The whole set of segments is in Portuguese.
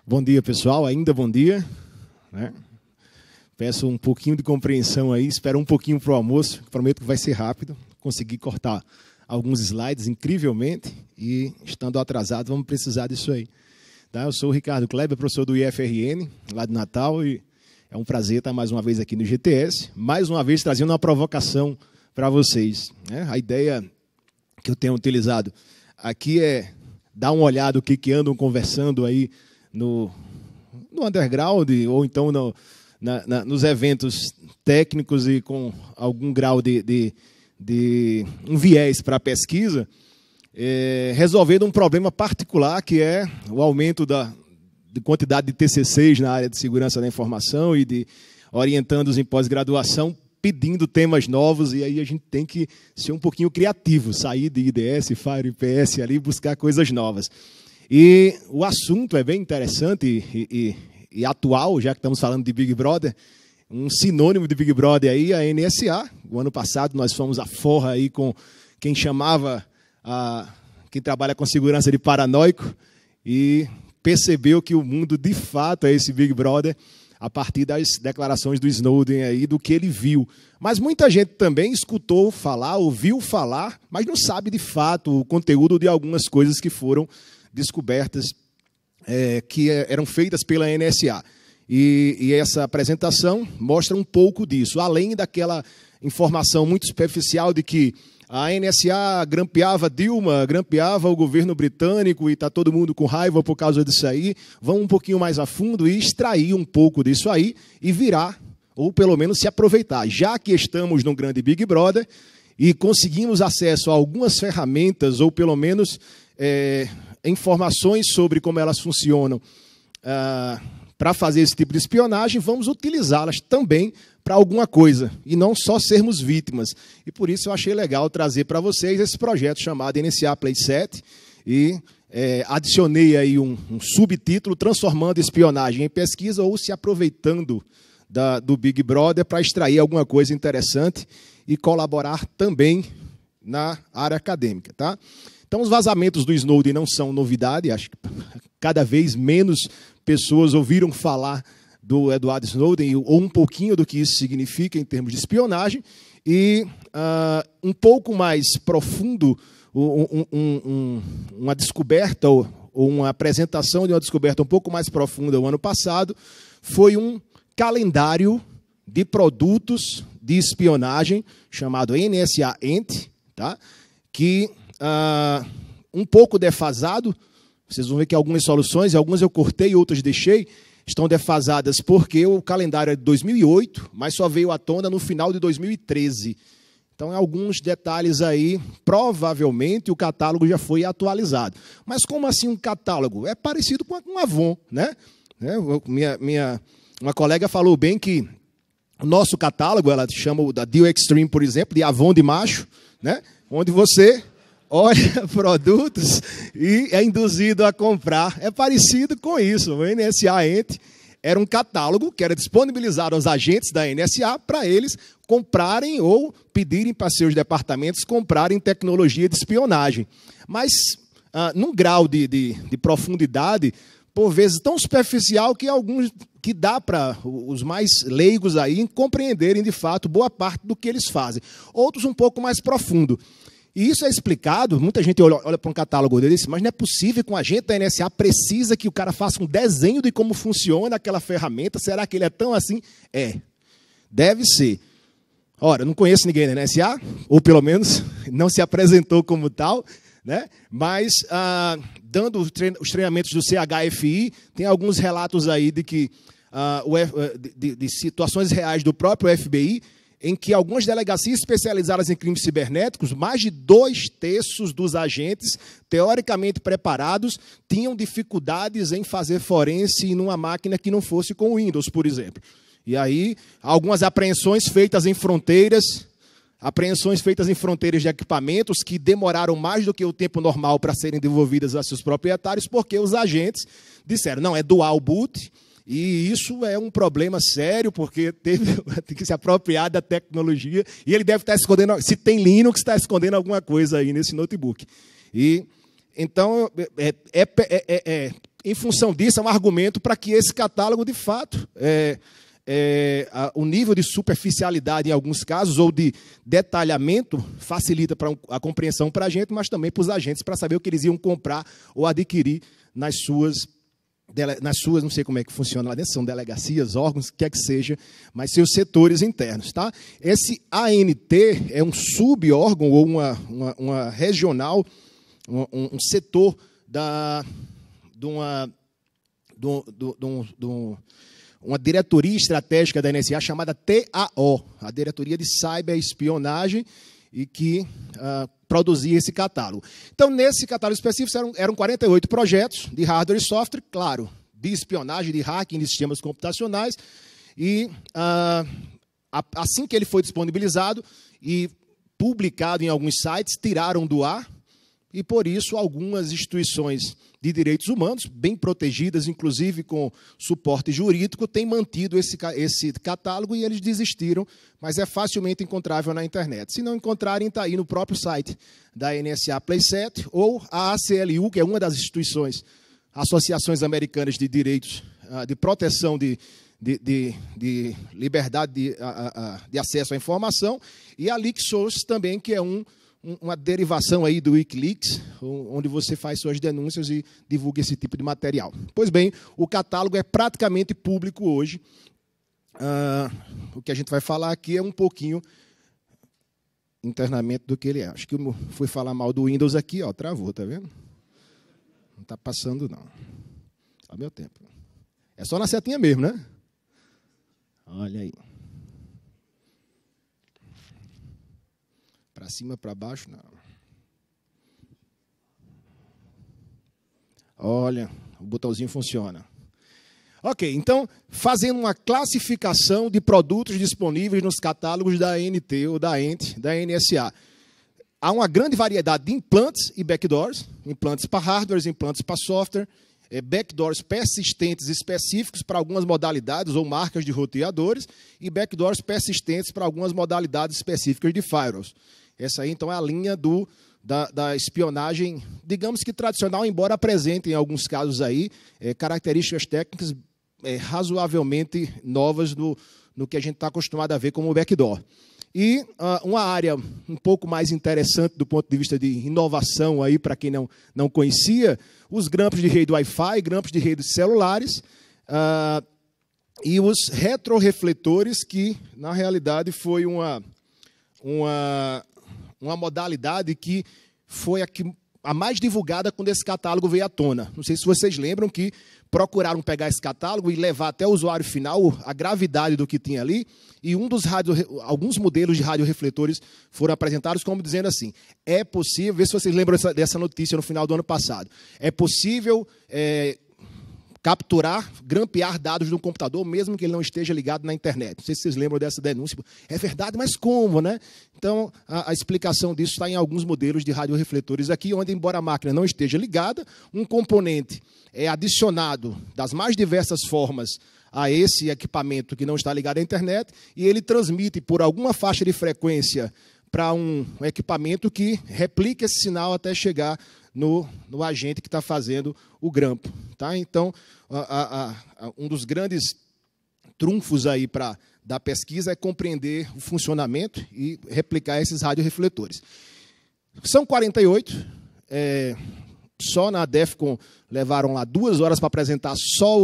Bom dia, pessoal. Ainda bom dia, né? Peço um pouquinho de compreensão aí. Espero um pouquinho para o almoço. Prometo que vai ser rápido. Consegui cortar alguns slides incrivelmente e, estando atrasado, vamos precisar disso aí. Tá? Eu sou o Ricardo Kleber, professor do IFRN, lá de Natal, e é um prazer estar mais uma vez aqui no GTS. Mais uma vez trazendo uma provocação para vocês, né? A ideia que eu tenho utilizado aqui é dar uma olhada no que andam conversando aí no underground, ou então nos eventos técnicos e com algum grau de um viés para a pesquisa, resolvendo um problema particular, que é o aumento de quantidade de TCCs na área de segurança da informação e de orientandos em pós-graduação, pedindo temas novos, e aí a gente tem que ser um pouquinho criativo, sair de IDS, FAIR, IPS ali e buscar coisas novas. E o assunto é bem interessante e atual, já que estamos falando de Big Brother. Um sinônimo de Big Brother aí, a NSA. O ano passado nós fomos à forra aí com quem chamava, quem trabalha com segurança, de paranoico, e percebeu que o mundo de fato é esse Big Brother a partir das declarações do Snowden aí, do que ele viu. Mas muita gente também escutou falar, ouviu falar, mas não sabe de fato o conteúdo de algumas coisas que foram descobertas, que eram feitas pela NSA. E essa apresentação mostra um pouco disso, além daquela informação muito superficial de que a NSA grampeava Dilma, grampeava o governo britânico e está todo mundo com raiva por causa disso aí. Vão um pouquinho mais a fundo e extrair um pouco disso aí e virar, ou pelo menos se aproveitar. Já que estamos num grande Big Brother e conseguimos acesso a algumas ferramentas, ou pelo menos informações sobre como elas funcionam para fazer esse tipo de espionagem, vamos utilizá-las também para alguma coisa, e não só sermos vítimas. E por isso eu achei legal trazer para vocês esse projeto chamado NSA Playset, e adicionei aí um subtítulo, transformando espionagem em pesquisa, ou se aproveitando do Big Brother para extrair alguma coisa interessante e colaborar também na área acadêmica, tá? Então, os vazamentos do Snowden não são novidade, acho que cada vez menos pessoas ouviram falar do Edward Snowden, ou um pouquinho do que isso significa em termos de espionagem, e um pouco mais profundo, uma descoberta, ou uma apresentação de uma descoberta um pouco mais profunda o ano passado, foi um calendário de produtos de espionagem, chamado NSA-ENT, tá? Que um pouco defasado. Vocês vão ver que algumas soluções, algumas eu cortei, outras deixei, estão defasadas porque o calendário é de 2008, mas só veio à tona no final de 2013. Então, em alguns detalhes aí, provavelmente o catálogo já foi atualizado. Mas como assim um catálogo? É parecido com um Avon, né? Uma colega falou bem que o nosso catálogo, ela chama o da Deal Extreme, por exemplo, de Avon de macho, né? Onde você olha produtos e é induzido a comprar. É parecido com isso. O NSA-ENT era um catálogo que era disponibilizado aos agentes da NSA para eles comprarem ou pedirem para seus departamentos comprarem tecnologia de espionagem. Mas num grau de profundidade, por vezes tão superficial, que dá para os mais leigos aí compreenderem de fato boa parte do que eles fazem. Outros um pouco mais profundo. E isso é explicado, muita gente olha para um catálogo dele e diz, mas não é possível que um agente da NSA precisa que o cara faça um desenho de como funciona aquela ferramenta, será que ele é tão assim? Deve ser. Ora, não conheço ninguém da NSA, ou pelo menos não se apresentou como tal, né? Mas, dando os treinamentos do CHFI, tem alguns relatos aí de que de situações reais do próprio FBI, em que algumas delegacias especializadas em crimes cibernéticos, mais de 2/3 dos agentes, teoricamente preparados, tinham dificuldades em fazer forense numa máquina que não fosse com Windows, por exemplo. E aí, algumas apreensões feitas em fronteiras, apreensões feitas em fronteiras de equipamentos que demoraram mais do que o tempo normal para serem devolvidas a seus proprietários, porque os agentes disseram, não, é dual boot, e isso é um problema sério, porque tem que se apropriar da tecnologia, e ele deve estar escondendo, se tem Linux, está escondendo alguma coisa aí nesse notebook. E, então, em função disso, é um argumento para que esse catálogo, de fato, o nível de superficialidade em alguns casos, ou de detalhamento, facilita a compreensão para a gente, mas também para os agentes, para saber o que eles iam comprar ou adquirir nas suas, não sei como é que funciona lá dentro, são delegacias, órgãos, o que é que seja, mas seus setores internos. Tá? Esse ANT é um sub-órgão ou uma regional, um setor de uma diretoria estratégica da NSA chamada TAO, a Diretoria de Cyberespionagem, e que produzia esse catálogo. Então, nesse catálogo específico, eram 48 projetos de hardware e software, claro, de espionagem, de hacking de sistemas computacionais, e assim que ele foi disponibilizado e publicado em alguns sites, tiraram do ar, e, por isso, algumas instituições de direitos humanos, bem protegidas, inclusive com suporte jurídico, têm mantido esse catálogo e eles desistiram, mas é facilmente encontrável na internet. Se não encontrarem, está aí no próprio site da NSA Playset ou a ACLU, que é uma das instituições, associações americanas de direitos, de proteção de liberdade de acesso à informação, e a LeakSource também, que é uma derivação aí do Wikileaks, onde você faz suas denúncias e divulga esse tipo de material. Pois bem, o catálogo é praticamente público hoje. O que a gente vai falar aqui é um pouquinho internamente do que ele é. Acho que eu fui falar mal do Windows aqui, ó, travou, tá vendo? Não está passando, não. Só meu tempo. É só na setinha mesmo, né? Olha aí. Para cima, para baixo, não. Olha, o botãozinho funciona. Ok, então, fazendo uma classificação de produtos disponíveis nos catálogos da ANT ou da NSA. Há uma grande variedade de implantes e backdoors, implantes para hardware, implantes para software, backdoors persistentes específicos para algumas modalidades ou marcas de roteadores e backdoors persistentes para algumas modalidades específicas de firewalls. Essa aí, então, é a linha da espionagem, digamos que tradicional, embora apresente, em alguns casos, aí, características técnicas razoavelmente novas no que a gente está acostumado a ver como backdoor. E uma área um pouco mais interessante do ponto de vista de inovação, aí para quem não conhecia, os grampos de rede Wi-Fi, grampos de redes celulares, e os retrorefletores, que, na realidade, foi uma modalidade que foi a mais divulgada quando esse catálogo veio à tona. Não sei se vocês lembram que procuraram pegar esse catálogo e levar até o usuário final a gravidade do que tinha ali, e alguns modelos de radiorefletores foram apresentados como dizendo assim, é possível, vê se vocês lembram dessa notícia no final do ano passado, é possível capturar, grampear dados de um computador, mesmo que ele não esteja ligado na internet. Não sei se vocês lembram dessa denúncia. É verdade, mas como, né? Então, a explicação disso está em alguns modelos de radiorefletores aqui, onde, embora a máquina não esteja ligada, um componente é adicionado das mais diversas formas a esse equipamento que não está ligado à internet, e ele transmite por alguma faixa de frequência para um equipamento que replica esse sinal até chegar no agente que está fazendo o grampo. Tá? Então, um dos grandes trunfos aí da pesquisa é compreender o funcionamento e replicar esses radiorefletores. São 48, só na DEFCON levaram lá 2 horas para apresentar só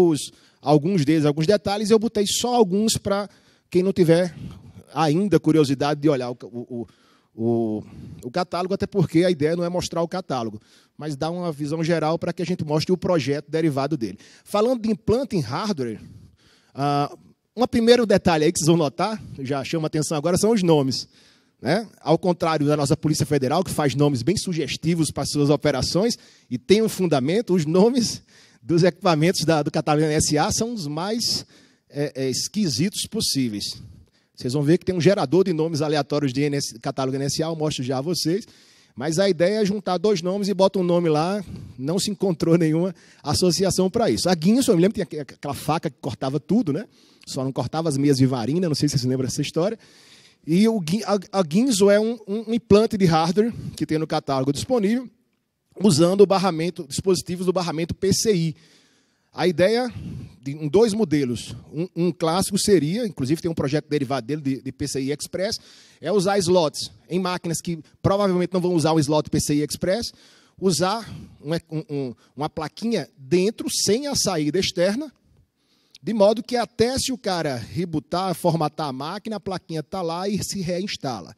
alguns deles, alguns detalhes, e eu botei só alguns para quem não tiver ainda curiosidade de olhar o catálogo, até porque a ideia não é mostrar o catálogo, mas dar uma visão geral para que a gente mostre o projeto derivado dele. Falando de implante em hardware, um primeiro detalhe aí que vocês vão notar, já chama atenção agora, são os nomes. Né? Ao contrário da nossa Polícia Federal, que faz nomes bem sugestivos para suas operações e tem um fundamento, os nomes dos equipamentos do catálogo NSA são os mais esquisitos possíveis. Vocês vão ver que tem um gerador de nomes aleatórios de catálogo NSA, eu mostro já a vocês. Mas a ideia é juntar 2 nomes e bota um nome lá, não se encontrou nenhuma associação para isso. A Ginso, eu me lembro que tinha aquela faca que cortava tudo, né? Só não cortava as meias de varina, não sei se vocês lembram dessa história. E a Ginso é um implante de hardware que tem no catálogo disponível, usando dispositivos do barramento PCI. A ideia, em 2 modelos, um clássico seria, inclusive tem um projeto derivado dele de PCI Express, é usar slots em máquinas que provavelmente não vão usar o slot PCI Express, usar uma plaquinha dentro, sem a saída externa, de modo que até se o cara rebootar, formatar a máquina, a plaquinha está lá e se reinstala.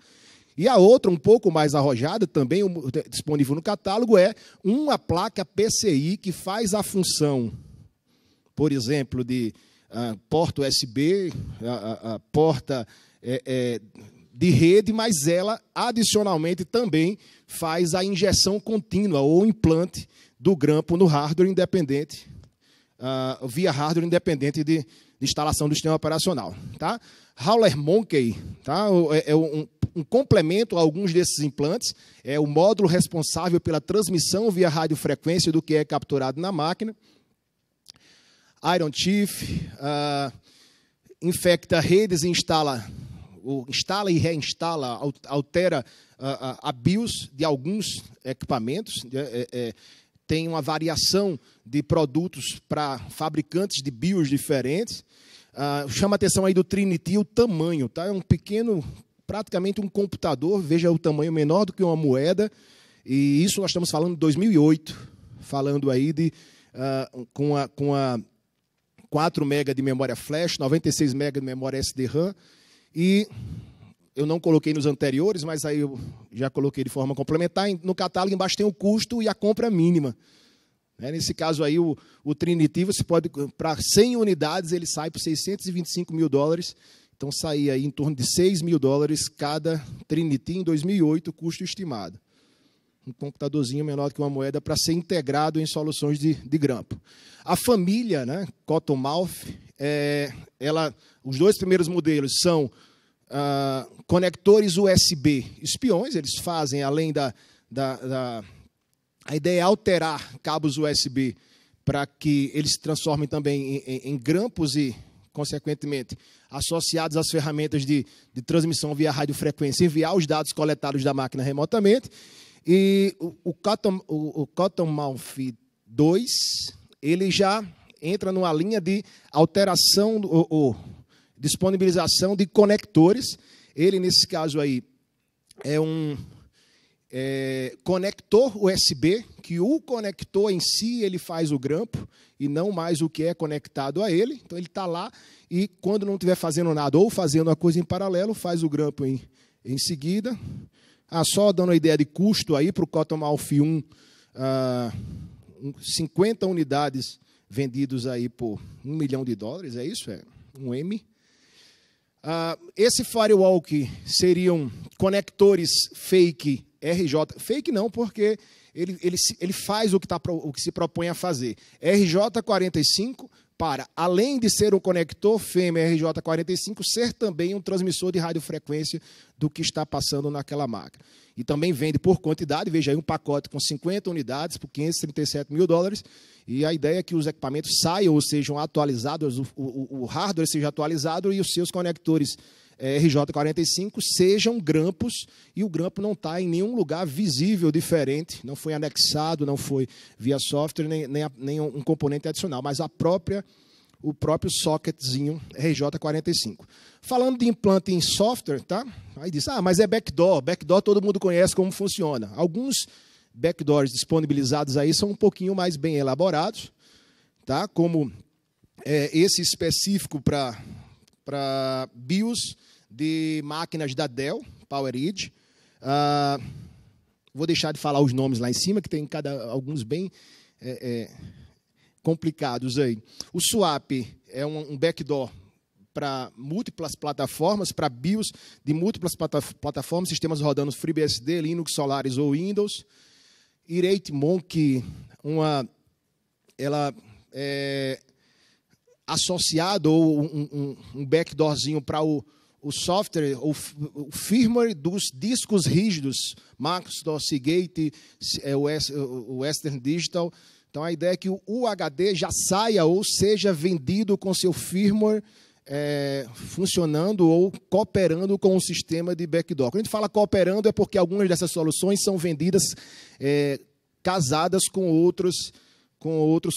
E a outra, um pouco mais arrojada, também disponível no catálogo, é uma placa PCI que faz a função, por exemplo, de porta USB, porta de rede, mas ela, adicionalmente, também faz a injeção contínua ou implante do grampo no hardware independente, via hardware independente de instalação do sistema operacional. Tá? Howler Monkey, tá? É um complemento a alguns desses implantes, é o módulo responsável pela transmissão via radiofrequência do que é capturado na máquina. Iron Chief infecta redes e instala e reinstala, altera a BIOS de alguns equipamentos, tem uma variação de produtos para fabricantes de BIOS diferentes. Chama a atenção aí do Trinity o tamanho, tá? É um pequeno, praticamente um computador, veja o tamanho menor do que uma moeda, e isso nós estamos falando de 2008, falando aí de com a 4 MB de memória flash, 96 MB de memória SD-RAM, e eu não coloquei nos anteriores, mas aí eu já coloquei de forma complementar. No catálogo embaixo tem o custo e a compra mínima. Nesse caso aí, o Trinity, você pode, para 100 unidades, ele sai por $625 mil. Então, saía aí em torno de $6 mil cada Trinity em 2008, custo estimado. Um computadorzinho menor que uma moeda para ser integrado em soluções de grampo. A família, né, Cottonmouth, os 2 primeiros modelos são conectores USB espiões. Eles fazem, além a ideia é alterar cabos USB para que eles se transformem também em grampos e, consequentemente, associados às ferramentas de transmissão via radiofrequência, enviar os dados coletados da máquina remotamente. E o Cottonmouth 2, ele já entra numa linha de alteração ou disponibilização de conectores. Ele, nesse caso aí, é um conector USB, que o conector em si ele faz o grampo e não mais o que é conectado a ele. Então, ele está lá e, quando não estiver fazendo nada ou fazendo uma coisa em paralelo, faz o grampo em seguida. Só dando uma ideia de custo aí para o Cottonmouth 1, 50 unidades vendidos aí por $1 milhão, é isso? É um M. Esse firewall seriam conectores fake RJ. Fake não, porque ele faz o que se propõe a fazer. RJ45 para, além de ser um conector fêmea RJ45, ser também um transmissor de radiofrequência do que está passando naquela máquina. E também vende por quantidade, veja aí um pacote com 50 unidades por $537 mil, e a ideia é que os equipamentos saiam ou sejam atualizados, o hardware seja atualizado e os seus conectores RJ45 sejam grampos, e o grampo não está em nenhum lugar visível diferente, não foi anexado, não foi via software, nem um componente adicional, mas o próprio socketzinho RJ45. Falando de implante em software, tá? Aí diz, mas é backdoor. Backdoor todo mundo conhece como funciona. Alguns backdoors disponibilizados aí são um pouquinho mais bem elaborados, tá? Como esse específico para BIOS de máquinas da Dell, PowerEdge. Vou deixar de falar os nomes lá em cima, que tem alguns bem complicados aí. O swap é um backdoor para múltiplas plataformas, para BIOS de múltiplas plataformas, sistemas rodando FreeBSD, Linux, Solaris ou Windows. Irate Monkey, ela é associado ou um backdoorzinho para o o software, o firmware dos discos rígidos, Macintosh, Seagate, o Western Digital. Então, a ideia é que o UHD já saia ou seja vendido com seu firmware funcionando ou cooperando com o sistema de backdoor. Quando a gente fala cooperando, é porque algumas dessas soluções são vendidas casadas com outros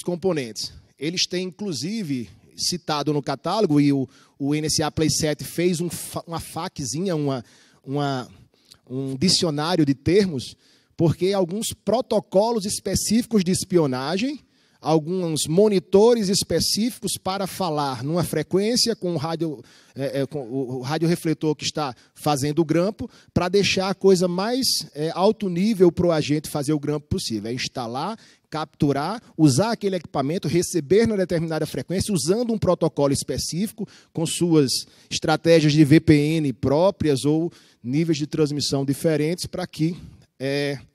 componentes. Eles têm, inclusive, citado no catálogo, e o NSA Playset fez uma FAQzinha, um dicionário de termos, porque alguns protocolos específicos de espionagem, alguns monitores específicos para falar numa frequência com o radiorefletor que está fazendo o grampo, para deixar a coisa mais alto nível para o agente fazer o grampo possível. É instalar, capturar, usar aquele equipamento, receber na determinada frequência, usando um protocolo específico, com suas estratégias de VPN próprias ou níveis de transmissão diferentes, para que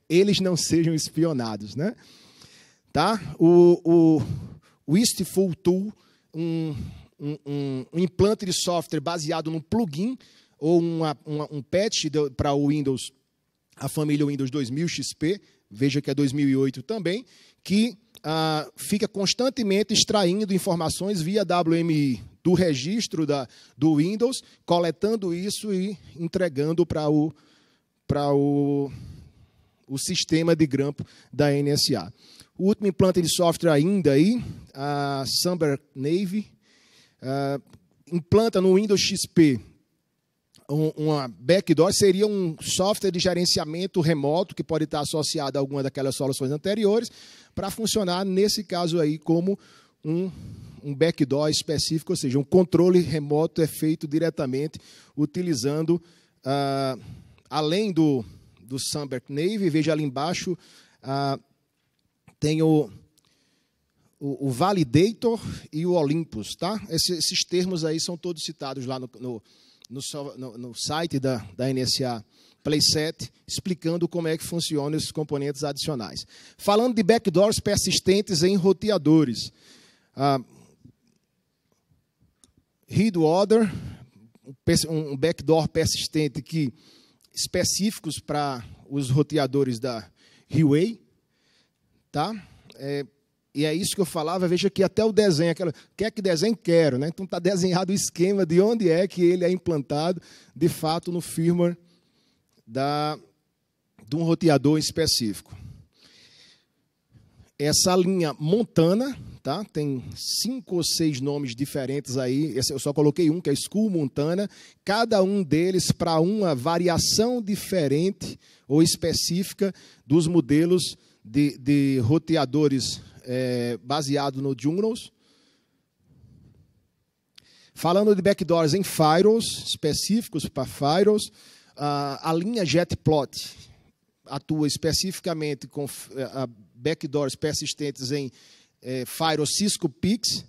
eles não sejam espionados, né? Tá? O Wistful Tool, um implante de software baseado num plugin ou um patch para o Windows, a família Windows 2000 XP, veja que é 2008 também, que fica constantemente extraindo informações via WMI do registro do Windows, coletando isso e entregando para o sistema de grampo da NSA. O último implante de software ainda aí, a Sunbird Navy, implanta no Windows XP uma backdoor, seria um software de gerenciamento remoto que pode estar associado a alguma daquelas soluções anteriores, para funcionar, nesse caso aí, como um backdoor específico, ou seja, um controle remoto é feito diretamente utilizando, além do Sunbird Navy, veja ali embaixo, tem o Validator e o Olympus, tá? Esses termos aí são todos citados lá no site da NSA Playset, explicando como é que funcionam esses componentes adicionais. Falando de backdoors persistentes em roteadores. Readwater, um backdoor persistente específicos para os roteadores da Huawei. Tá? E é isso que eu falava, veja que até o desenho, quer que desenhe? Quero, né? Então está desenhado o esquema de onde é que ele é implantado, de fato, no firmware de um roteador específico. Essa linha Montana, tá? Tem 5 ou 6 nomes diferentes aí, esse eu só coloquei um, que é School Montana, cada um deles para uma variação diferente ou específica dos modelos de roteadores baseado no Junos. Falando de backdoors em firewalls, específicos para firewalls, a linha JetPlot atua especificamente com backdoors persistentes em firewall Cisco Pix,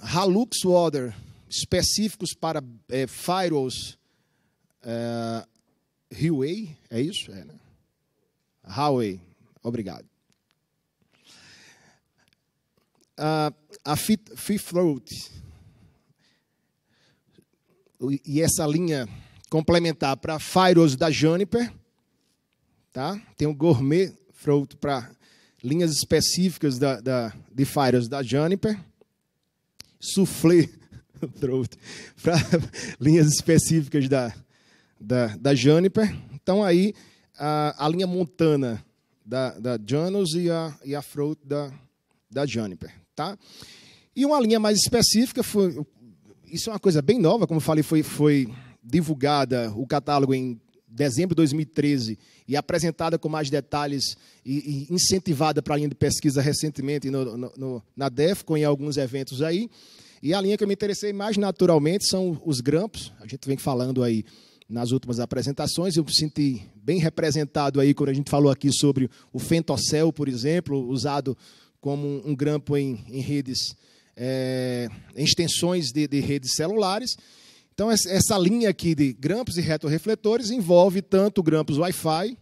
Halux Water, específicos para firewalls Huawei, é isso? Né? Huawei, obrigado. A Fifth Throat, e essa linha complementar para firewalls da Juniper, tá? Tem o Gourmet Throat para linhas específicas de firewalls da Juniper, Soufflé Throat para linhas específicas da Juniper. Então, aí, a linha Montana da Junos e a Throat da Juniper. Tá? E uma linha mais específica, isso é uma coisa bem nova, como eu falei, foi divulgada o catálogo em dezembro de 2013 e apresentada com mais detalhes e incentivada para a linha de pesquisa recentemente na DEFCON e em alguns eventos aí. E a linha que eu me interessei mais naturalmente são os grampos. A gente vem falando aí nas últimas apresentações, eu me senti bem representado aí quando a gente falou aqui sobre o Fentocell, por exemplo, usado como um grampo em redes, em extensões de redes celulares. Então, essa linha aqui de grampos e retorrefletores envolve tanto grampos Wi-Fi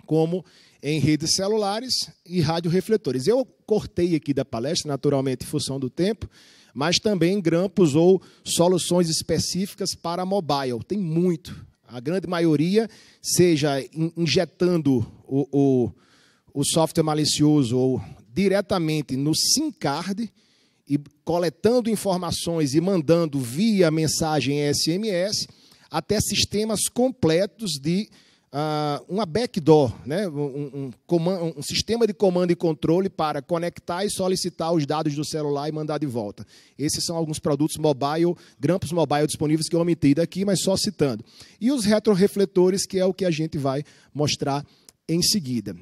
como em redes celulares e radiorefletores. Eu cortei aqui da palestra, naturalmente, em função do tempo, mas também grampos ou soluções específicas para mobile. Tem muito. A grande maioria, seja injetando o software malicioso ou diretamente no SIM card e coletando informações e mandando via mensagem SMS, até sistemas completos de uma backdoor, né? Um sistema de comando e controle para conectar e solicitar os dados do celular e mandar de volta. Esses são alguns produtos mobile, grampos mobile disponíveis que eu omiti daqui, mas só citando. E os retrorefletores, que é o que a gente vai mostrar em seguida.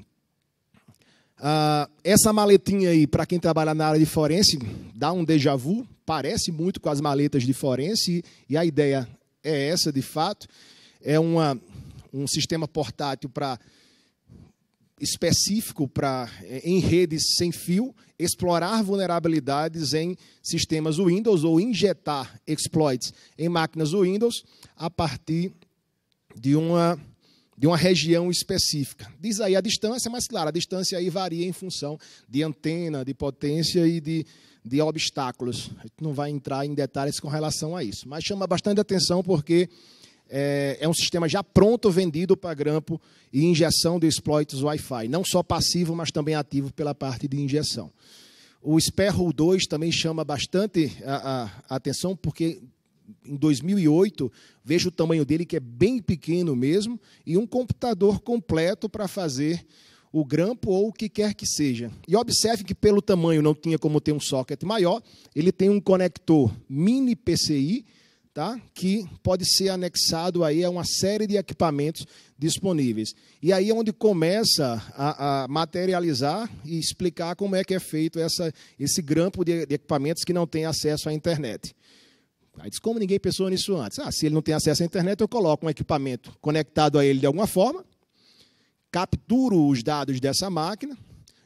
Essa maletinha aí, para quem trabalha na área de forense, dá um déjà vu, parece muito com as maletas de forense, e a ideia é essa, de fato. É um sistema portátil específico em redes sem fio, explorar vulnerabilidades em sistemas Windows ou injetar exploits em máquinas Windows a partir de uma região específica. Diz aí a distância, mas, claro, a distância aí varia em função de antena, de potência e de obstáculos. A gente não vai entrar em detalhes com relação a isso, mas chama bastante atenção porque é um sistema já pronto, vendido para grampo e injeção de exploits Wi-Fi, não só passivo, mas também ativo pela parte de injeção. O Sparrow 2 também chama bastante a atenção, porque em 2008, vejo o tamanho dele, que é bem pequeno mesmo, e um computador completo para fazer o grampo ou o que quer que seja. E observe que, pelo tamanho, não tinha como ter um socket maior, ele tem um conector mini PCI, tá? Que pode ser anexado aí a uma série de equipamentos disponíveis. E aí é onde começa a materializar e explicar como é que é feito esse grampo de equipamentos que não tem acesso à internet. Aí diz, como ninguém pensou nisso antes? Se ele não tem acesso à internet, eu coloco um equipamento conectado a ele de alguma forma, capturo os dados dessa máquina,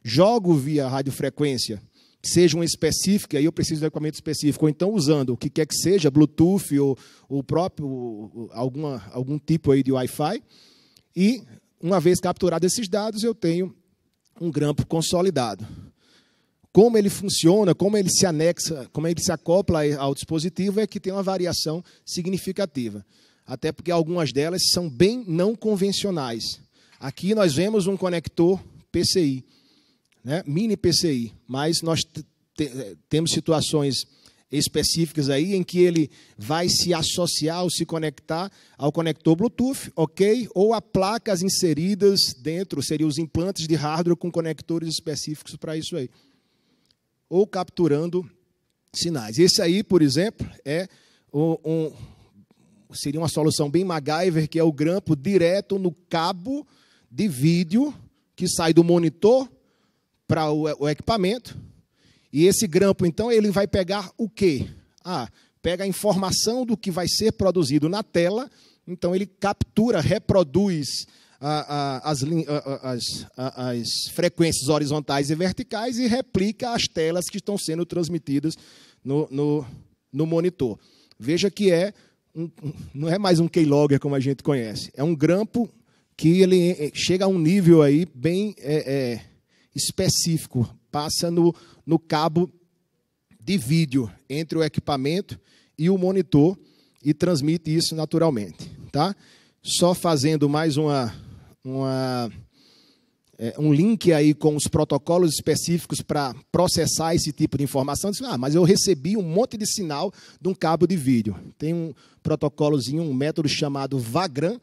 jogo via radiofrequência, que seja uma específica, aí eu preciso de um equipamento específico, ou então usando o que quer que seja, Bluetooth ou o próprio, algum tipo aí de Wi-Fi, e, uma vez capturados esses dados, eu tenho um grampo consolidado. Como ele funciona, como ele se anexa, como ele se acopla ao dispositivo, é que tem uma variação significativa. Até porque algumas delas são bem não convencionais. Aqui nós vemos um conector PCI, né, mini PCI, mas nós temos situações específicas aí em que ele vai se associar ou se conectar ao conector Bluetooth, ok? Ou a placas inseridas dentro, seriam os implantes de hardware com conectores específicos para isso aí. Ou capturando sinais. Esse aí, por exemplo, seria uma solução bem MacGyver, que é o grampo direto no cabo de vídeo que sai do monitor para o equipamento. E esse grampo, então, ele vai pegar o quê? Pega a informação do que vai ser produzido na tela, então ele captura, reproduz as frequências horizontais e verticais e replica as telas que estão sendo transmitidas no monitor. Veja que não é mais um keylogger como a gente conhece, é um grampo que ele chega a um nível aí bem específico, passa no cabo de vídeo entre o equipamento e o monitor e transmite isso naturalmente. Tá? Só fazendo mais um link aí com os protocolos específicos para processar esse tipo de informação. Mas eu recebi um monte de sinal de um cabo de vídeo. Tem um protocolozinho, um método chamado Vagrant,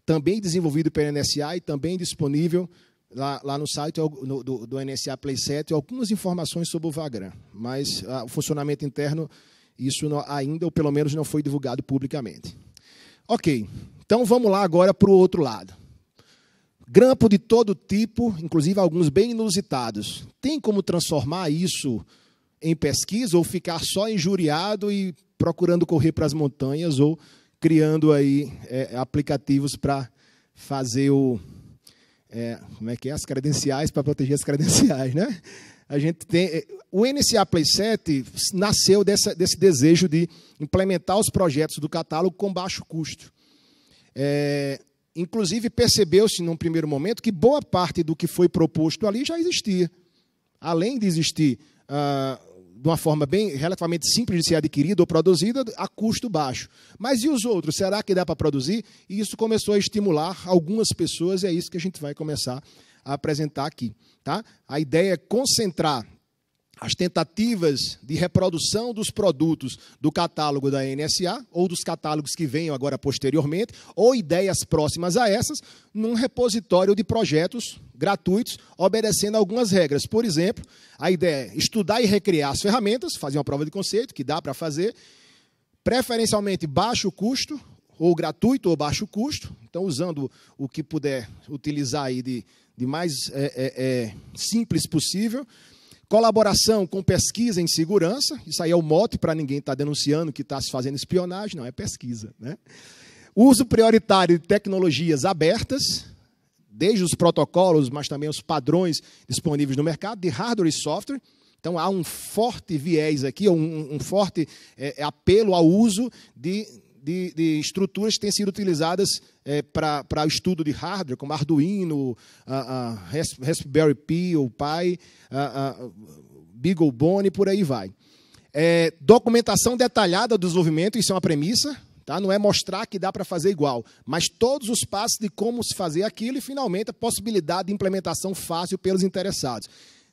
também desenvolvido pela NSA e também disponível lá no site do NSA Playset, algumas informações sobre o Vagrant. Mas o funcionamento interno, isso ainda, ou pelo menos, não foi divulgado publicamente. Ok, então vamos lá agora para o outro lado. Grampo de todo tipo, inclusive alguns bem inusitados. Tem como transformar isso em pesquisa ou ficar só injuriado e procurando correr para as montanhas ou criando aí aplicativos para fazer as credenciais, para proteger as credenciais, né? A gente tem o NSA Playset nasceu desse desejo de implementar os projetos do catálogo com baixo custo. Inclusive, percebeu-se, num primeiro momento, que boa parte do que foi proposto ali já existia. Além de existir de uma forma relativamente simples de ser adquirida ou produzida a custo baixo. Mas e os outros? Será que dá para produzir? E isso começou a estimular algumas pessoas, e é isso que a gente vai começar a apresentar aqui. Tá? A ideia é concentrar as tentativas de reprodução dos produtos do catálogo da NSA, ou dos catálogos que venham agora posteriormente, ou ideias próximas a essas, num repositório de projetos gratuitos, obedecendo algumas regras. Por exemplo, a ideia é estudar e recriar as ferramentas, fazer uma prova de conceito, que dá para fazer, preferencialmente baixo custo, ou gratuito ou baixo custo, então usando o que puder utilizar aí de mais simples possível. Colaboração com pesquisa em segurança, isso aí é o mote para ninguém estar denunciando que está se fazendo espionagem, não, é pesquisa. Né? Uso prioritário de tecnologias abertas, desde os protocolos, mas também os padrões disponíveis no mercado, de hardware e software. Então, há um forte viés aqui, um forte apelo ao uso de estruturas que têm sido utilizadas para o estudo de hardware, como Arduino, Raspberry Pi ou Pi, BeagleBone, por aí vai. Documentação detalhada do desenvolvimento, isso é uma premissa, tá? Não é mostrar que dá para fazer igual, mas todos os passos de como se fazer aquilo e, finalmente, a possibilidade de implementação fácil pelos interessados.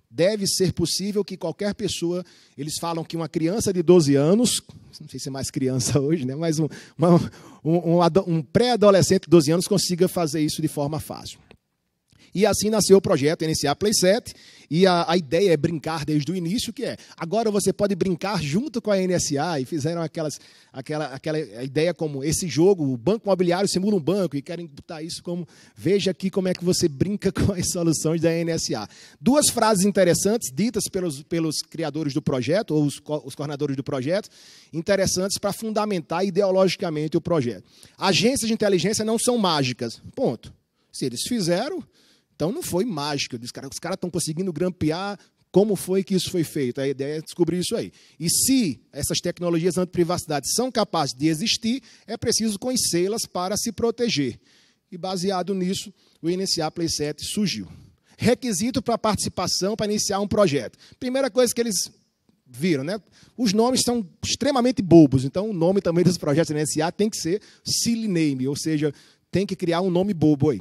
Deve ser possível que qualquer pessoa, eles falam que uma criança de 12 anos, não sei se é mais criança hoje, né, mas um pré-adolescente de 12 anos consiga fazer isso de forma fácil. E assim nasceu o projeto NSA Playset, e a ideia é brincar desde o início, que é, agora você pode brincar junto com a NSA, e fizeram aquela ideia como esse jogo, o banco imobiliário simula um banco, e querem botar isso como, veja aqui como é que você brinca com as soluções da NSA. Duas frases interessantes, ditas pelos criadores do projeto, ou os coordenadores do projeto, interessantes para fundamentar ideologicamente o projeto. Agências de inteligência não são mágicas, ponto. Se eles fizeram, então não foi mágica, os caras estão conseguindo grampear como foi que isso foi feito. A ideia é descobrir isso aí. E se essas tecnologias anti-privacidade são capazes de existir, é preciso conhecê-las para se proteger. E baseado nisso, o NSA Playset surgiu. Requisito para participação para iniciar um projeto. Primeira coisa que eles viram, né? Os nomes são extremamente bobos, então o nome também dos projetos da NSA tem que ser silly name, ou seja, tem que criar um nome bobo aí.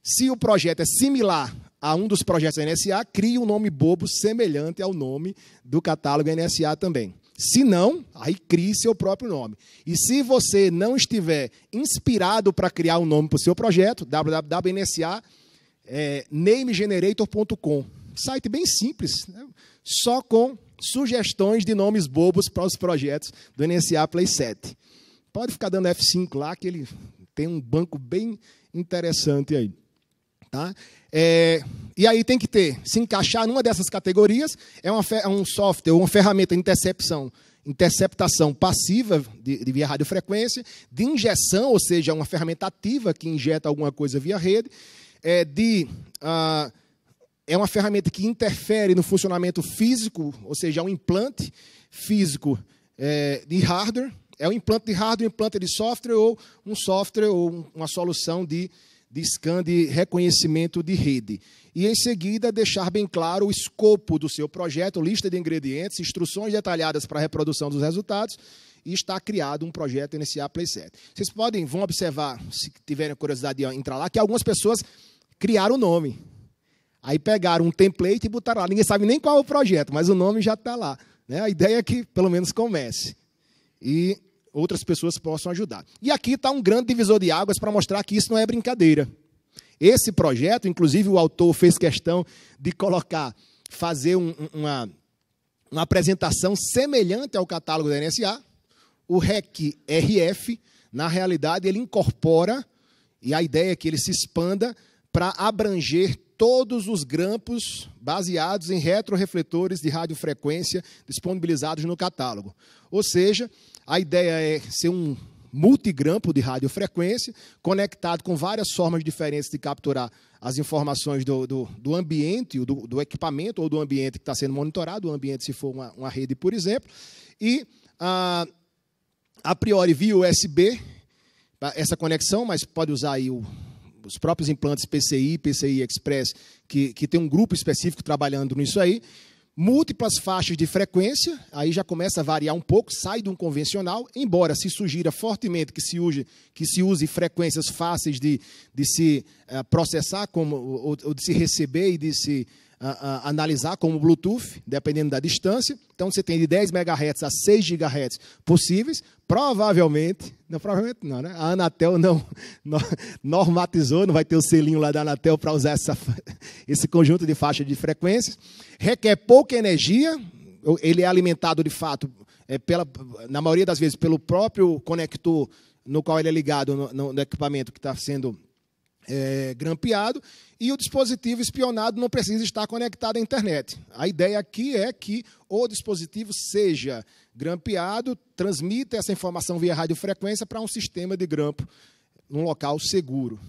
Se o projeto é similar a um dos projetos da NSA, crie um nome bobo semelhante ao nome do catálogo NSA também. Se não, aí crie seu próprio nome. E se você não estiver inspirado para criar um nome para o seu projeto, www.nsa-namegenerator.com. Site bem simples, né? Só com sugestões de nomes bobos para os projetos do NSA Playset. Pode ficar dando F5 lá, que ele tem um banco bem interessante aí. Tá? E aí tem que se encaixar numa dessas categorias, é um software, uma ferramenta de interceptação passiva via radiofrequência, de injeção, ou seja, uma ferramenta ativa que injeta alguma coisa via rede, é uma ferramenta que interfere no funcionamento físico, ou seja, é um implante físico de hardware, é um implante de hardware, um implante de software, ou um software, ou uma solução de scan de reconhecimento de rede. E, em seguida, deixar bem claro o escopo do seu projeto, lista de ingredientes, instruções detalhadas para a reprodução dos resultados, e está criado um projeto NSA Playset. Vocês vão observar, se tiverem curiosidade de entrar lá, que algumas pessoas criaram o nome. Aí pegaram um template e botaram lá. Ninguém sabe nem qual é o projeto, mas o nome já está lá. Né? A ideia é que, pelo menos, comece. E outras pessoas possam ajudar. E aqui está um grande divisor de águas para mostrar que isso não é brincadeira. Esse projeto, inclusive o autor fez questão de fazer uma apresentação semelhante ao catálogo da NSA. O REC-RF, na realidade, ele incorpora, e a ideia é que ele se expanda para abranger todos os grampos baseados em retrorefletores de radiofrequência disponibilizados no catálogo. Ou seja, a ideia é ser um multigrampo de radiofrequência, conectado com várias formas diferentes de capturar as informações do ambiente, do equipamento ou do ambiente que está sendo monitorado, o ambiente se for uma rede, por exemplo, e, a priori, via USB, essa conexão, mas pode usar aí os próprios implantes PCI Express, que tem um grupo específico trabalhando nisso aí, Múltiplas faixas de frequência, aí já começa a variar um pouco, sai de um convencional, embora se sugira fortemente que se use frequências fáceis de se processar ou de se receber e de se analisar como Bluetooth, dependendo da distância. Então, você tem de 10 MHz a 6 GHz possíveis. Provavelmente não, né? A Anatel não normatizou, não vai ter o selinho lá da Anatel para usar esse conjunto de faixas de frequências. Requer pouca energia, ele é alimentado, de fato, na maioria das vezes, pelo próprio conector no qual ele é ligado no equipamento que está sendo grampeado, e o dispositivo espionado não precisa estar conectado à internet. A ideia aqui é que o dispositivo seja grampeado, transmita essa informação via radiofrequência para um sistema de grampo num local seguro.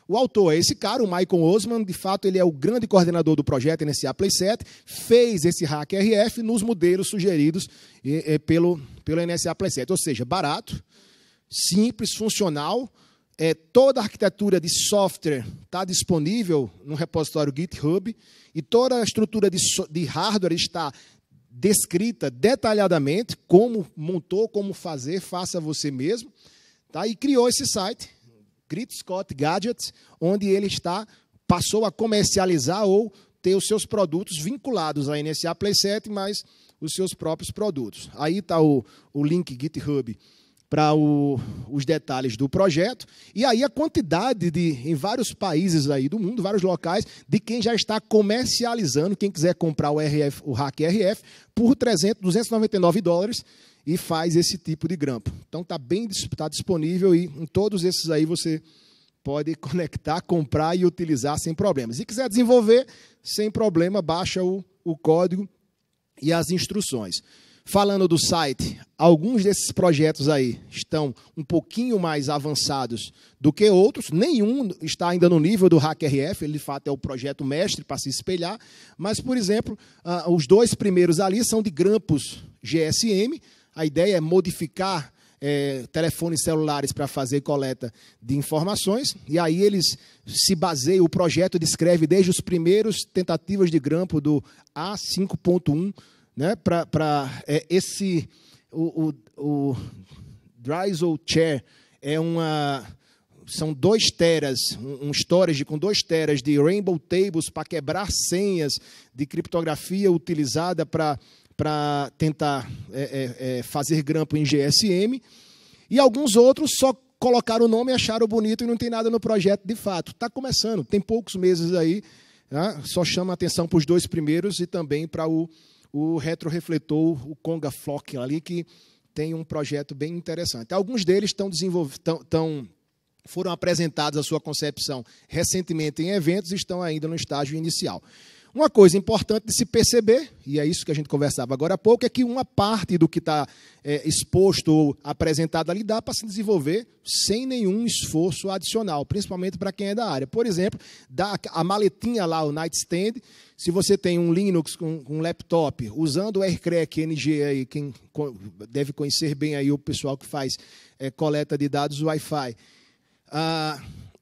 O autor é esse cara, o Michael Osman, de fato ele é o grande coordenador do projeto NSA Playset, fez esse hack RF nos modelos sugeridos pelo NSA Playset, ou seja, barato, simples, funcional. Toda a arquitetura de software está disponível no repositório GitHub e toda a estrutura de hardware está descrita detalhadamente, como montou, como fazer, faça você mesmo. Tá? E criou esse site, Grit Scott Gadgets, onde ele passou a comercializar ou ter os seus produtos vinculados à NSA Playset, mas os seus próprios produtos. Aí está o link GitHub para os detalhes do projeto, e aí a quantidade em vários países aí do mundo, vários locais, de quem já está comercializando, quem quiser comprar o hack RF, por $299 e faz esse tipo de grampo. Então está disponível e em todos esses aí você pode conectar, comprar e utilizar sem problemas. Se quiser desenvolver, sem problema, baixa o código e as instruções. Falando do site, alguns desses projetos aí estão um pouquinho mais avançados do que outros. Nenhum está ainda no nível do HackRF, ele de fato é o projeto mestre para se espelhar. Mas, por exemplo, os dois primeiros ali são de grampos GSM. A ideia é modificar telefones celulares para fazer coleta de informações. E aí eles se baseiam, o projeto descreve desde os primeiros tentativas de grampo do A5.1, né, o Drizzle Chair são 2 teras, um storage com 2 teras de Rainbow Tables para quebrar senhas de criptografia utilizada para tentar fazer grampo em GSM, e alguns outros só colocaram o nome e acharam bonito e não tem nada no projeto de fato. Está começando, tem poucos meses aí, né? Só chama a atenção para os 2 primeiros e também para o retrorefletor, o Conga Flock ali, que tem um projeto bem interessante. Alguns deles foram apresentados a sua concepção recentemente em eventos e estão ainda no estágio inicial. Uma coisa importante de se perceber, e é isso que a gente conversava agora há pouco, é que uma parte do que está exposto ou apresentado ali dá para se desenvolver sem nenhum esforço adicional, principalmente para quem é da área. Por exemplo, a maletinha lá, o nightstand, se você tem um Linux com um laptop, usando o Aircrack NG, aí, quem deve conhecer bem aí o pessoal que faz coleta de dados Wi-Fi,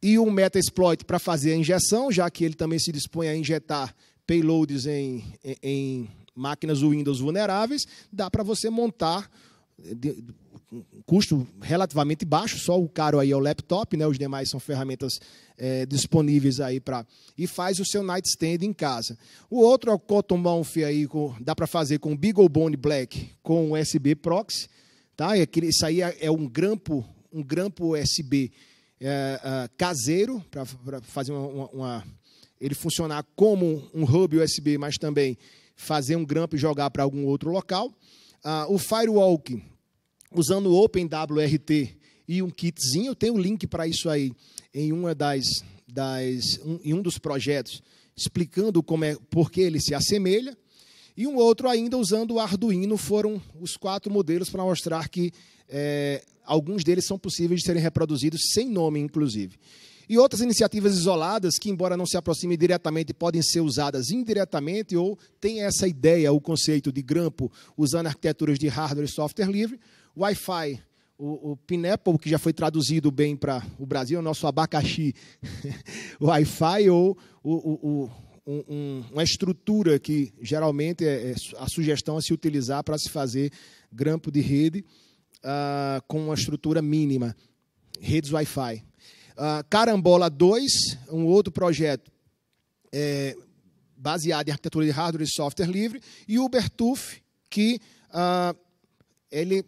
e um Metasploit para fazer a injeção, já que ele também se dispõe a injetar payloads em máquinas Windows vulneráveis, dá para você montar custo relativamente baixo, só o caro aí é o laptop, né? Os demais são ferramentas disponíveis aí e faz o seu nightstand em casa. O outro é o Cottonmouth aí, dá para fazer com BeagleBone Black com USB proxy, tá? Isso aí é um grampo USB caseiro para fazer ele funcionar como um hub USB, mas também fazer um grampo e jogar para algum outro local. O Firewalk, usando o OpenWRT e um kitzinho, tem um link para isso aí em um dos projetos, explicando por que ele se assemelha. E um outro ainda usando o Arduino, foram os 4 modelos para mostrar que alguns deles são possíveis de serem reproduzidos sem nome, inclusive. E outras iniciativas isoladas que, embora não se aproximem diretamente, podem ser usadas indiretamente ou têm essa ideia, o conceito de grampo, usando arquiteturas de hardware e software livre. Wi-Fi, o Pineapple, que já foi traduzido bem para o Brasil, o nosso abacaxi Wi-Fi, ou uma estrutura que geralmente é a sugestão a se utilizar para se fazer grampo de rede com uma estrutura mínima, redes Wi-Fi. Carambola 2, um outro projeto baseado em arquitetura de hardware e software livre, e o Ubertuf, que ele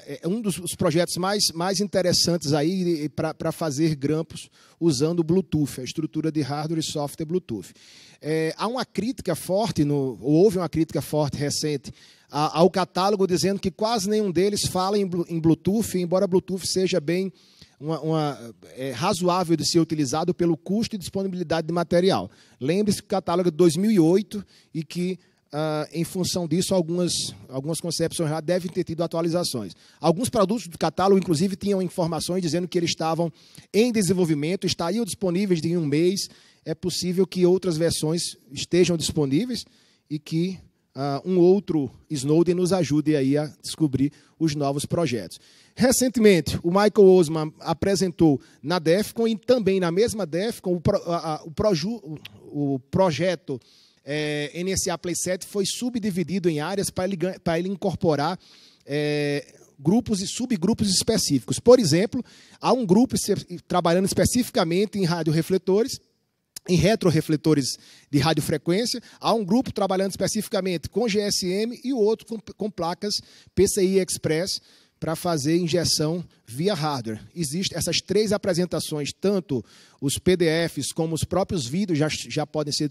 é um dos projetos mais interessantes aí para fazer grampos usando o Bluetooth, a estrutura de hardware e software Bluetooth. Há uma crítica forte, houve uma crítica forte recente ao catálogo, dizendo que quase nenhum deles fala em Bluetooth, embora Bluetooth seja bem razoável de ser utilizado pelo custo e disponibilidade de material. Lembre-se que o catálogo é de 2008 e que, em função disso, algumas concepções já devem ter tido atualizações. Alguns produtos do catálogo, inclusive, tinham informações dizendo que eles estavam em desenvolvimento, estariam disponíveis em um mês. É possível que outras versões estejam disponíveis e que um outro Snowden nos ajude aí a descobrir os novos projetos. Recentemente, o Michael Osman apresentou na DEFCON e também na mesma DEFCON o projeto NSA Playset foi subdividido em áreas para ele incorporar grupos e subgrupos específicos. Por exemplo, há um grupo trabalhando especificamente em radiorefletores, em retrorefletores de radiofrequência, há um grupo trabalhando especificamente com GSM e o outro com placas PCI Express para fazer injeção via hardware. Existem essas 3 apresentações, tanto os PDFs como os próprios vídeos já podem ser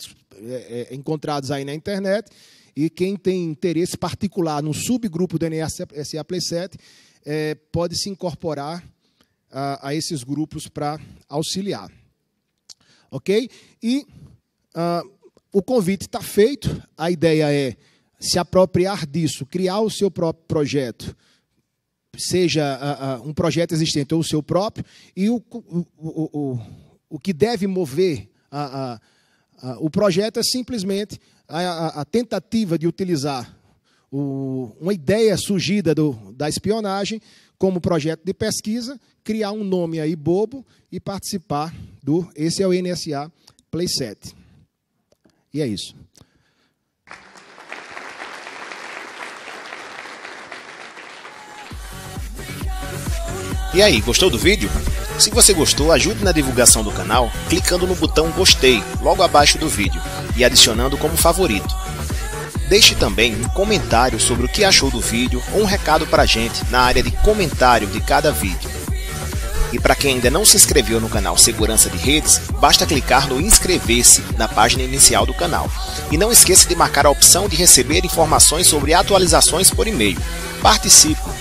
encontrados aí na internet, e quem tem interesse particular no subgrupo do NSA Playset pode se incorporar a esses grupos para auxiliar. Ok? E o convite está feito, a ideia é se apropriar disso, criar o seu próprio projeto, seja um projeto existente ou o seu próprio, e o que deve mover o projeto é simplesmente a tentativa de utilizar uma ideia surgida da espionagem como projeto de pesquisa, criar um nome aí bobo e participar esse é o NSA Playset. E é isso. E aí, gostou do vídeo? Se você gostou, ajude na divulgação do canal clicando no botão gostei logo abaixo do vídeo e adicionando como favorito. Deixe também um comentário sobre o que achou do vídeo ou um recado para a gente na área de comentário de cada vídeo. E para quem ainda não se inscreveu no canal Segurança de Redes, basta clicar no inscrever-se na página inicial do canal. E não esqueça de marcar a opção de receber informações sobre atualizações por e-mail. Participe!